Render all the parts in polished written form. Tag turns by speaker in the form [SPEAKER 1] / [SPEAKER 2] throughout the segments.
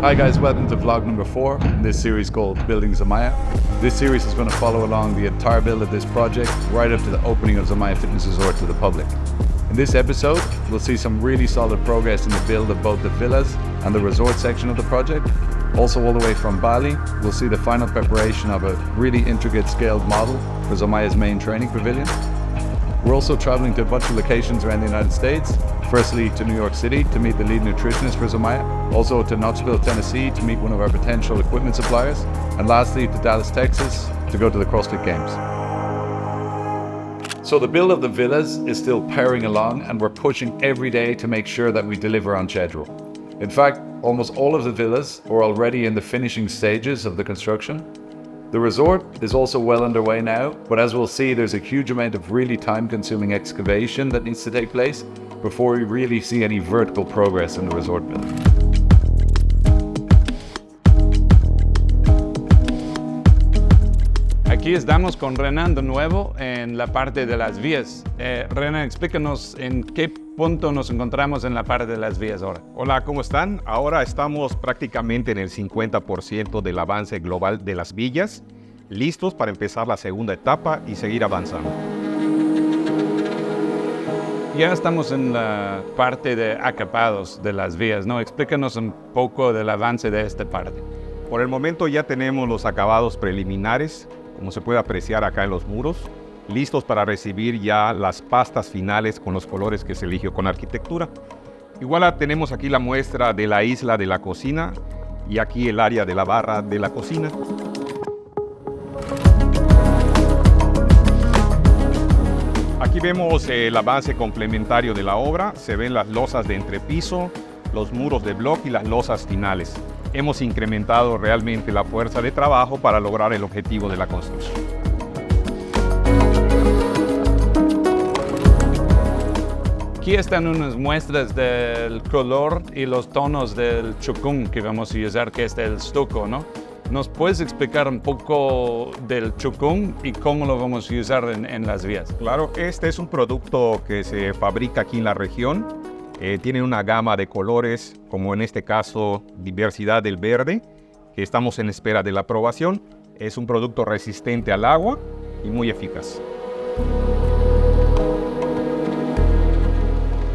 [SPEAKER 1] Hi guys, welcome to vlog number 4 in this series called Building Zamaya. This series is going to follow along the entire build of this project right up to the opening of Zamaya Fitness Resort to the public. In this episode, we'll see some really solid progress in the build of both the villas and the resort section of the project. Also all the way from Bali, we'll see the final preparation of a really intricate scaled model for Zamaya's main training pavilion. We're also traveling to a bunch of locations around the United States. Firstly to New York City to meet the lead nutritionist for Zamaya, also to Knoxville, Tennessee to meet one of our potential equipment suppliers, and lastly to Dallas, Texas to go to the CrossFit Games. So the build of the villas is still powering along, and we're pushing every day to make sure that we deliver on schedule. In fact, almost all of the villas are already in the finishing stages of the construction. The resort is also well underway now, but as we'll see, there's a huge amount of really time-consuming excavation that needs to take place before we really see any vertical progress in the resort building.
[SPEAKER 2] Aquí estamos con Renan de nuevo en la parte de las vías. Renan, explícanos en qué punto nos encontramos en la parte de las vías ahora.
[SPEAKER 3] Hola, ¿cómo están? Ahora estamos prácticamente en el 50% del avance global de las villas, listos para empezar la segunda etapa y seguir avanzando.
[SPEAKER 2] Ya estamos en la parte de acabados de las vías, ¿no? Explícanos un poco del avance de esta parte.
[SPEAKER 3] Por el momento ya tenemos los acabados preliminares, como se puede apreciar acá en los muros, listos para recibir ya las pastas finales con los colores que se eligió con arquitectura. Igual tenemos aquí la muestra de la isla de la cocina y aquí el área de la barra de la cocina. Aquí vemos el avance complementario de la obra, se ven las losas de entrepiso, los muros de bloque y las losas finales. Hemos incrementado realmente la fuerza de trabajo para lograr el objetivo de la construcción.
[SPEAKER 2] Aquí están unas muestras del color y los tonos del chucún que vamos a usar, que es el stucco, ¿no? ¿Nos puedes explicar un poco del chucún y cómo lo vamos a usar en las vías?
[SPEAKER 3] Claro, este es un producto que se fabrica aquí en la región. Tiene una gama de colores, como en este caso, diversidad del verde, que estamos en espera de la aprobación. Es un producto resistente al agua y muy eficaz.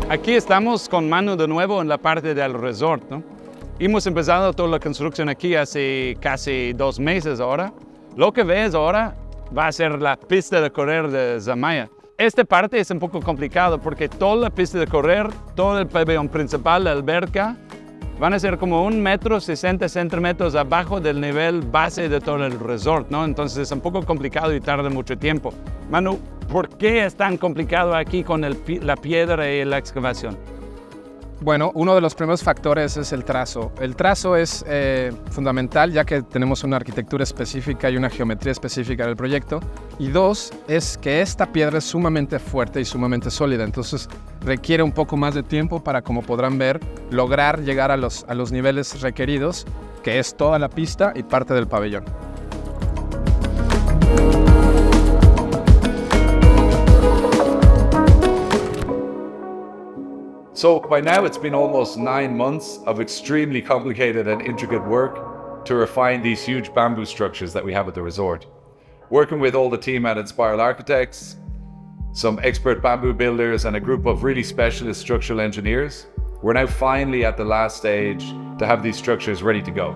[SPEAKER 2] Aquí estamos con Manu de nuevo en la parte del resort, ¿no? Hemos empezado toda la construcción aquí hace casi 2 meses ahora. Lo que ves ahora va a ser la pista de correr de Zamaya. Esta parte es un poco complicado porque toda la pista de correr, todo el pabellón principal, la alberca, van a ser como 1,60 m abajo del nivel base de todo el resort, ¿no? Entonces es un poco complicado y tarda mucho tiempo. Manu, ¿por qué es tan complicado aquí con la piedra y la excavación?
[SPEAKER 4] Bueno, uno de los primeros factores es el trazo. El trazo es fundamental ya que tenemos una arquitectura específica y una geometría específica del proyecto. Y 2, es que esta piedra es sumamente fuerte y sumamente sólida. Entonces requiere un poco más de tiempo para, como podrán ver, lograr llegar a los niveles requeridos, que es toda la pista y parte del pabellón.
[SPEAKER 1] So by now it's been almost 9 months of extremely complicated and intricate work to refine these huge bamboo structures that we have at the resort. Working with all the team at Inspiral Architects, some expert bamboo builders and a group of really specialist structural engineers, we're now finally at the last stage to have these structures ready to go.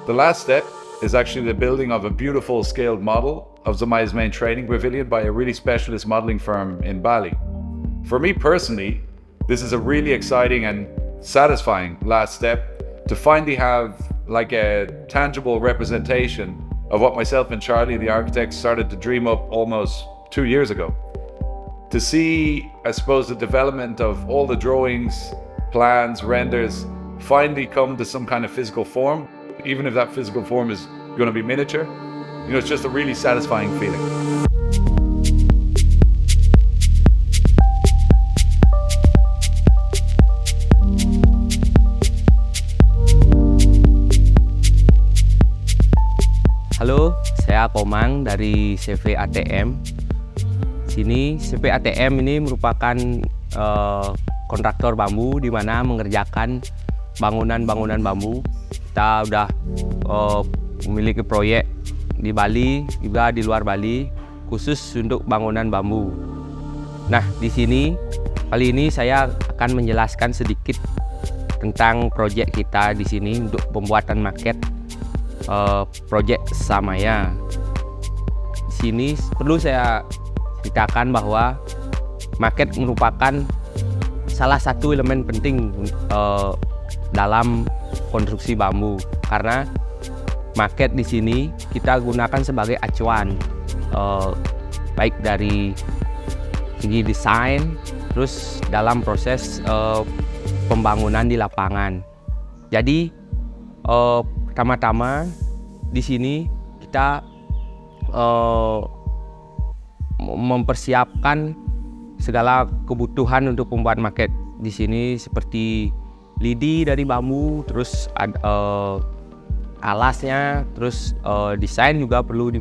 [SPEAKER 1] The last step is actually the building of a beautiful scaled model of Zamaya's main training pavilion by a really specialist modeling firm in Bali. For me personally, this is a really exciting and satisfying last step to finally have like a tangible representation of what myself and Charlie, the architect, started to dream up almost 2 years ago. To see, I suppose, the development of all the drawings, plans, renders, finally come to some kind of physical form, even if that physical form is going to be miniature, you know, it's just a really satisfying feeling.
[SPEAKER 5] Halo, saya Komang dari CV ATM. Sini CV ATM ini merupakan kontraktor bambu di mana mengerjakan bangunan-bangunan bambu. Kita udah memiliki proyek di Bali, juga di luar Bali, khusus untuk bangunan bambu. Nah, di sini kali ini saya akan menjelaskan sedikit tentang proyek kita di sini untuk pembuatan maket proyek Zamaya. Di sini perlu saya ceritakan bahwa maket merupakan salah satu elemen penting dalam konstruksi bambu, karena maket di sini kita gunakan sebagai acuan baik dari segi desain, terus dalam proses pembangunan di lapangan. Jadi pertama-tama di sini kita mempersiapkan segala kebutuhan untuk pembuat maket di sini, seperti lidi dari bambu, terus alasnya, terus desain juga perlu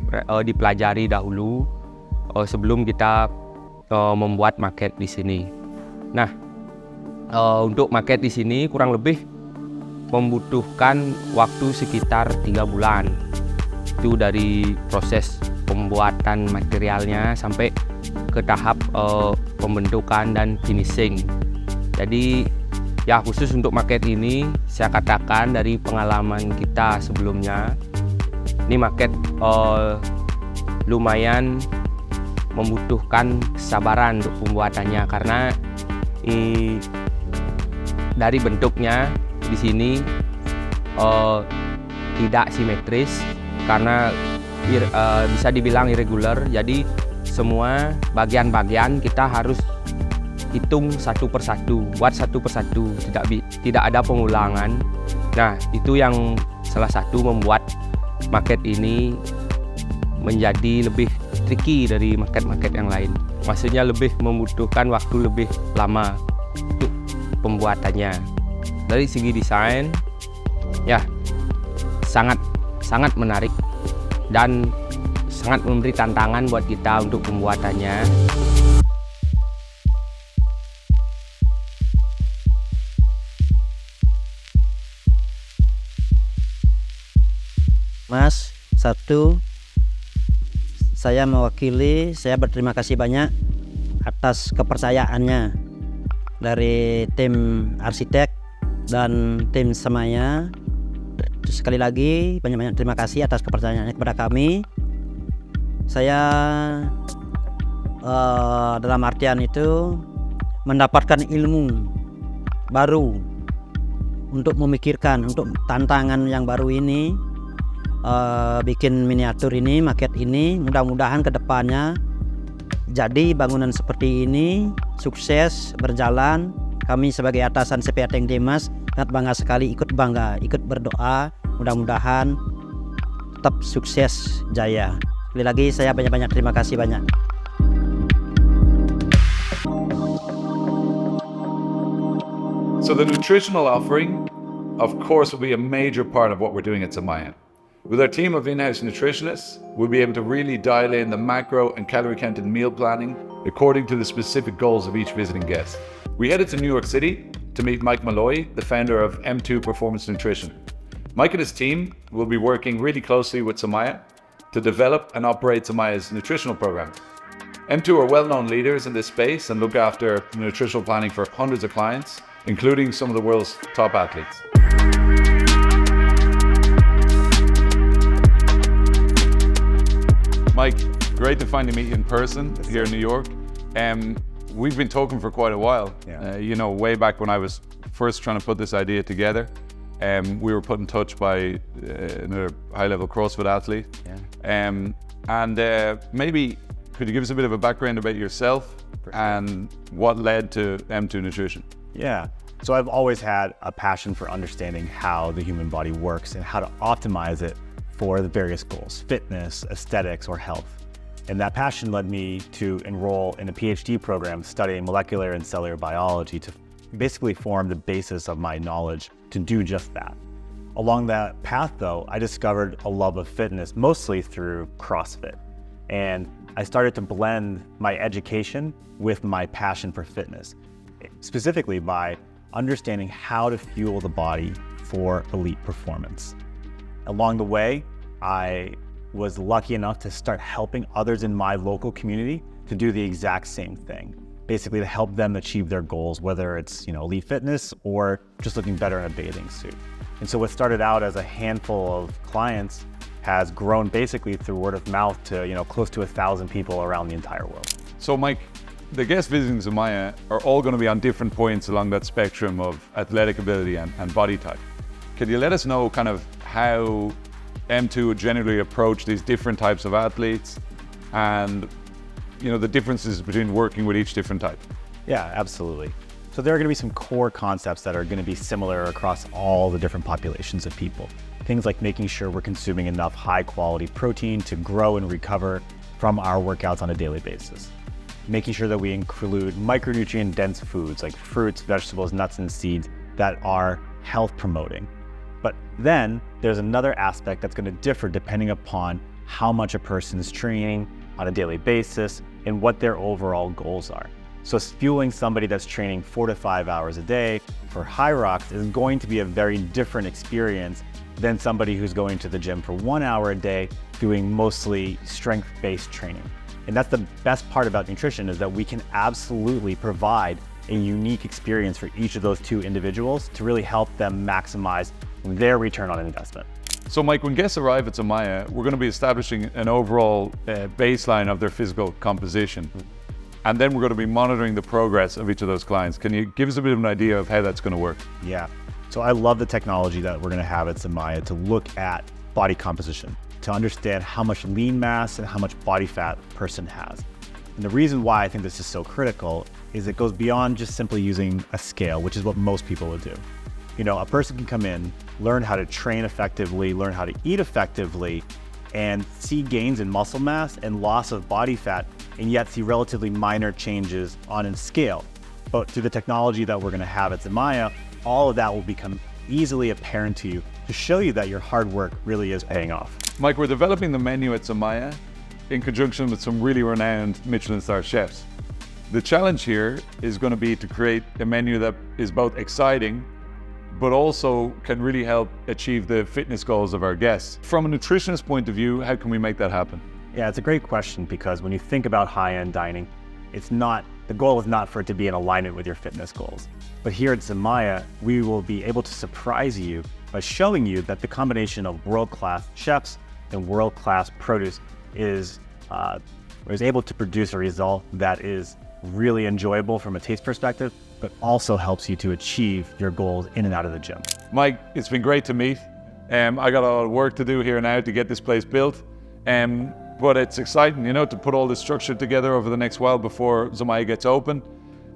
[SPEAKER 5] dipelajari dahulu sebelum kita membuat maket di sini. Nah, untuk maket di sini kurang lebih membutuhkan waktu sekitar 3 bulan. Itu dari proses pembuatan materialnya sampai ke tahap pembentukan dan finishing. Jadi ya, khusus untuk maket ini saya katakan dari pengalaman kita sebelumnya, ini maket lumayan membutuhkan kesabaran untuk pembuatannya, karena dari bentuknya di sini tidak simetris, karena bisa dibilang irregular. Jadi semua bagian-bagian kita harus hitung satu persatu, buat satu persatu, tidak ada pengulangan. Nah, itu yang salah satu membuat maket ini menjadi lebih tricky dari maket-maket yang lain. Maksudnya lebih membutuhkan waktu lebih lama untuk pembuatannya. Dari segi desain, ya sangat menarik dan sangat memberi tantangan buat kita untuk pembuatannya.
[SPEAKER 6] Mas, saya mewakili, saya berterima kasih banyak atas kepercayaannya dari tim arsitek dan tim Zamaya. Sekali lagi banyak-banyak terima kasih atas kepercayaannya kepada kami. Saya dalam artian itu mendapatkan ilmu baru untuk memikirkan untuk tantangan yang baru ini, bikin miniatur ini, maket ini. Mudah-mudahan kedepannya jadi bangunan seperti ini sukses berjalan. Kami sebagai atasan CP Ateng Demas sangat bangga sekali, ikut berdoa mudah-mudahan tetap sukses jaya. Sekali lagi saya banyak-banyak terima kasih banyak.
[SPEAKER 1] So the nutritional offering, of course, will be a major part of what we're doing at Zamaya. With our team of in-house nutritionists, we'll be able to really dial in the macro and calorie counted meal planning according to the specific goals of each visiting guest. We headed to New York City to meet Mike Malloy, the founder of M2 Performance Nutrition. Mike and his team will be working really closely with Zamaya to develop and operate Zamaya's nutritional program. M2 are well-known leaders in this space and look after nutritional planning for hundreds of clients, including some of the world's top athletes. Mike, great to finally meet you in person here in New York. We've been talking for quite a while. Way back when I was first trying to put this idea together, we were put in touch by another high-level CrossFit athlete. Maybe could you give us a bit of a background about yourself and what led to M2 Nutrition?
[SPEAKER 7] Yeah, so I've always had a passion for understanding how the human body works and how to optimize it for the various goals, fitness, aesthetics, or health. And that passion led me to enroll in a PhD program studying molecular and cellular biology to basically form the basis of my knowledge to do just that. Along that path though, I discovered a love of fitness mostly through CrossFit. And I started to blend my education with my passion for fitness, specifically by understanding how to fuel the body for elite performance. Along the way, I was lucky enough to start helping others in my local community to do the exact same thing. Basically to help them achieve their goals, whether it's elite fitness or just looking better in a bathing suit. And so what started out as a handful of clients has grown basically through word of mouth to close to 1,000 people around the entire world.
[SPEAKER 1] So Mike, the guests visiting Zamaya are all going to be on different points along that spectrum of athletic ability and body type. Can you let us know kind of how M2 would generally approach these different types of athletes and the differences between working with each different type?
[SPEAKER 7] Yeah, absolutely. So there are going to be some core concepts that are going to be similar across all the different populations of people. Things like making sure we're consuming enough high quality protein to grow and recover from our workouts on a daily basis. Making sure that we include micronutrient dense foods like fruits, vegetables, nuts, and seeds that are health promoting. But then there's another aspect that's going to differ depending upon how much a person is training on a daily basis and what their overall goals are. So fueling somebody that's training 4 to 5 hours a day for high rocks is going to be a very different experience than somebody who's going to the gym for 1 hour a day doing mostly strength-based training. And that's the best part about nutrition, is that we can absolutely provide a unique experience for each of those two individuals to really help them maximize their return on investment.
[SPEAKER 1] So Mike, when guests arrive at Zamaya, we're going to be establishing an overall baseline of their physical composition. And then we're going to be monitoring the progress of each of those clients. Can you give us a bit of an idea of how that's going to work?
[SPEAKER 7] Yeah, so I love the technology that we're going to have at Zamaya to look at body composition, to understand how much lean mass and how much body fat a person has. And the reason why I think this is so critical is it goes beyond just simply using a scale, which is what most people would do. A person can come in, learn how to train effectively, learn how to eat effectively, and see gains in muscle mass and loss of body fat, and yet see relatively minor changes on a scale. But through the technology that we're going to have at Zamaya, all of that will become easily apparent to you to show you that your hard work really is paying off.
[SPEAKER 1] Mike, we're developing the menu at Zamaya in conjunction with some really renowned Michelin-star chefs. The challenge here is going to be to create a menu that is both exciting, but also can really help achieve the fitness goals of our guests. From a nutritionist point of view, how can we make that happen?
[SPEAKER 7] Yeah, it's a great question, because when you think about high-end dining, the goal is not for it to be in alignment with your fitness goals. But here at Zamaya, we will be able to surprise you by showing you that the combination of world-class chefs and world-class produce is able to produce a result that is really enjoyable from a taste perspective, but also helps you to achieve your goals in and out of the gym.
[SPEAKER 1] Mike, it's been great to meet. I got a lot of work to do here now to get this place built. But it's exciting, to put all this structure together over the next while before Zamaya gets open.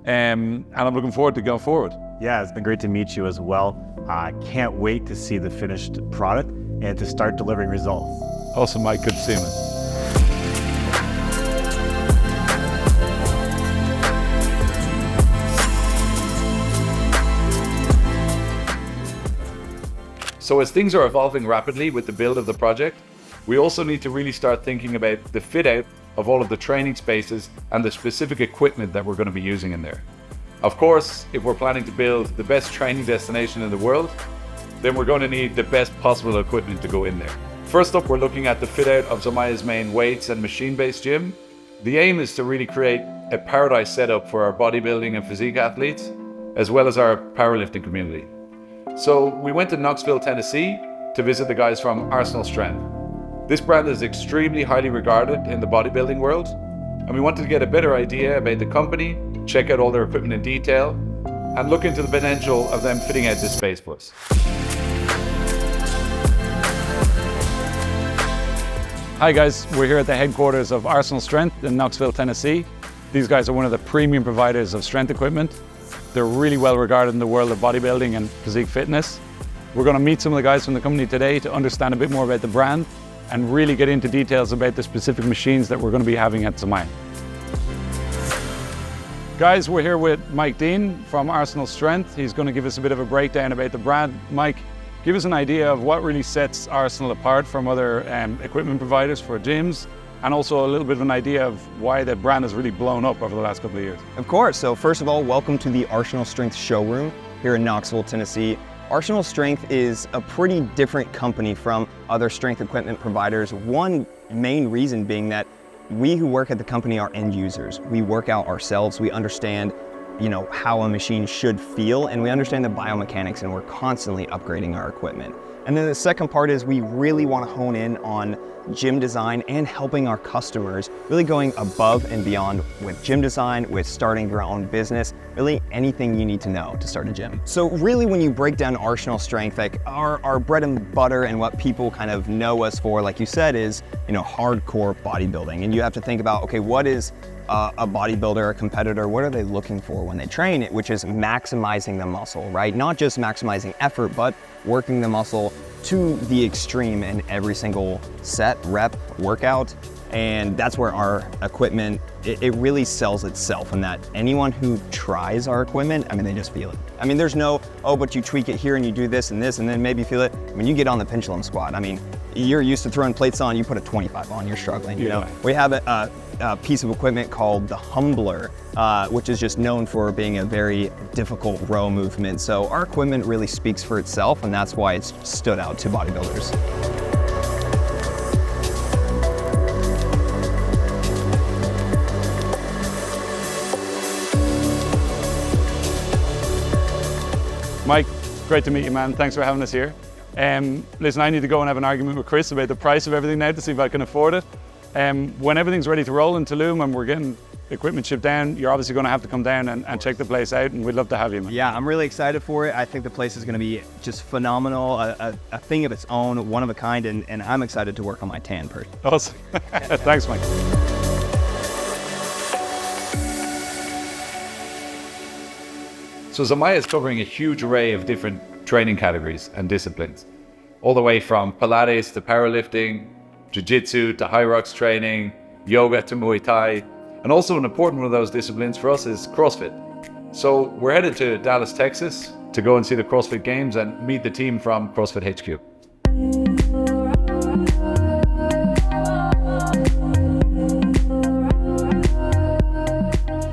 [SPEAKER 1] And I'm looking forward to going forward.
[SPEAKER 7] Yeah, it's been great to meet you as well. I can't wait to see the finished product and to start delivering results.
[SPEAKER 1] Awesome, Mike. Good to see you, man. So as things are evolving rapidly with the build of the project, we also need to really start thinking about the fit out of all of the training spaces and the specific equipment that we're going to be using in there. Of course, if we're planning to build the best training destination in the world, then we're going to need the best possible equipment to go in there. First up, we're looking at the fit out of Zamaya's main weights and machine-based gym. The aim is to really create a paradise setup for our bodybuilding and physique athletes, as well as our powerlifting community. So we went to Knoxville, Tennessee to visit the guys from Arsenal Strength. This brand is extremely highly regarded in the bodybuilding world, and we wanted to get a better idea about the company, check out all their equipment in detail, and look into the potential of them fitting out this space for us.
[SPEAKER 2] Hi guys, we're here at the headquarters of Arsenal Strength in Knoxville, Tennessee. These guys are one of the premium providers of strength equipment. They're really well regarded in the world of bodybuilding and physique fitness. We're going to meet some of the guys from the company today to understand a bit more about the brand and really get into details about the specific machines that we're going to be having at Zamaya. Guys, we're here with Mike Dean from Arsenal Strength. He's going to give us a bit of a breakdown about the brand. Mike, give us an idea of what really sets Arsenal apart from other equipment providers for gyms, and also a little bit of an idea of why the brand has really blown up over the last couple of years.
[SPEAKER 8] Of course. So first of all, welcome to the Arsenal Strength showroom. here in Knoxville, Tennessee. Arsenal Strength is a pretty different company from other strength equipment providers. One main reason being that we who work at the company are end users. We work out ourselves, we understand how a machine should feel, and we understand the biomechanics, and we're constantly upgrading our equipment. And then the second part is we really want to hone in on gym design and helping our customers, really going above and beyond with gym design, with starting your own business, really anything you need to know to start a gym. So really when you break down Arsenal Strength, like our bread and butter and what people kind of know us for, like you said, is hardcore bodybuilding. And you have to think about, okay, what is a bodybuilder, a competitor, what are they looking for when they train? Which is maximizing the muscle, right? Not just maximizing effort, but working the muscle to the extreme in every single set, rep, workout. And that's where our equipment, it really sells itself, and that anyone who tries our equipment, they just feel it. There's no, oh, but you tweak it here and you do this and then maybe feel it. When you get on the pendulum squat, you're used to throwing plates on, you put a 25 on, you're struggling. We have a piece of equipment called the Humbler, which is just known for being a very difficult row movement. So our equipment really speaks for itself, and that's why it's stood out to bodybuilders.
[SPEAKER 2] Mike, great to meet you, man. Thanks for having us here. Listen, I need to go and have an argument with Chris about the price of everything now to see if I can afford it. When everything's ready to roll in Tulum and we're getting equipment shipped down, you're obviously going to have to come down and check the place out, and we'd love to have you, man.
[SPEAKER 8] Yeah, I'm really excited for it. I think the place is going to be just phenomenal, a thing of its own, one of a kind, and I'm excited to work on my tan person.
[SPEAKER 2] Awesome. Thanks, Mike.
[SPEAKER 1] So Zamaya is covering a huge array of different training categories and disciplines, all the way from Pilates to powerlifting, Jiu-Jitsu to high rocks training, yoga to Muay Thai, and also an important one of those disciplines for us is CrossFit. So we're headed to Dallas, Texas to go and see the CrossFit Games and meet the team from CrossFit HQ.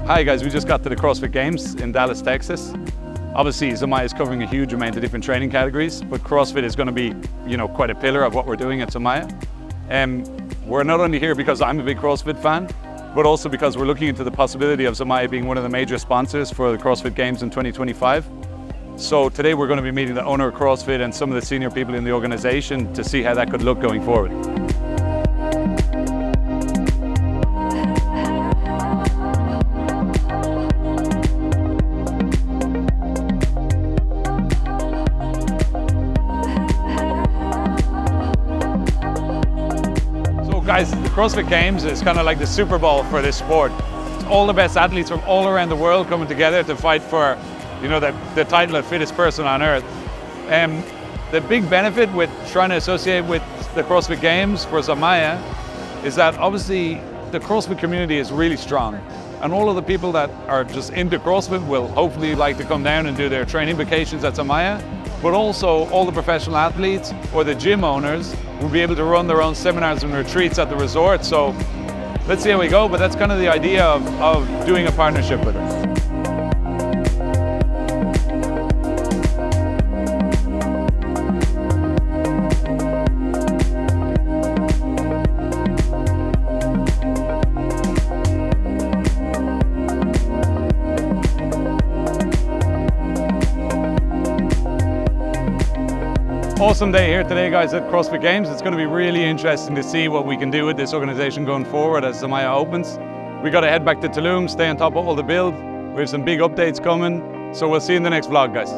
[SPEAKER 2] Hi guys, we just got to the CrossFit Games in Dallas, Texas. Obviously, Zamaya is covering a huge amount of different training categories, but CrossFit is going to be, quite a pillar of what we're doing at Zamaya. We're not only here because I'm a big CrossFit fan, but also because we're looking into the possibility of Zamaya being one of the major sponsors for the CrossFit Games in 2025. So today we're going to be meeting the owner of CrossFit and some of the senior people in the organization to see how that could look going forward. Guys, the CrossFit Games is kind of like the Super Bowl for this sport. It's all the best athletes from all around the world coming together to fight for, the title of fittest person on earth. The big benefit with trying to associate with the CrossFit Games for Zamaya is that obviously the CrossFit community is really strong, and all of the people that are just into CrossFit will hopefully like to come down and do their training vacations at Zamaya, but also all the professional athletes or the gym owners will be able to run their own seminars and retreats at the resort. So let's see how we go, but that's kind of the idea of doing a partnership with it. Awesome day here today, guys, at CrossFit Games. It's going to be really interesting to see what we can do with this organization going forward as Zamaya opens. We got to head back to Tulum, stay on top of all the build. We have some big updates coming, so we'll see you in the next vlog, guys.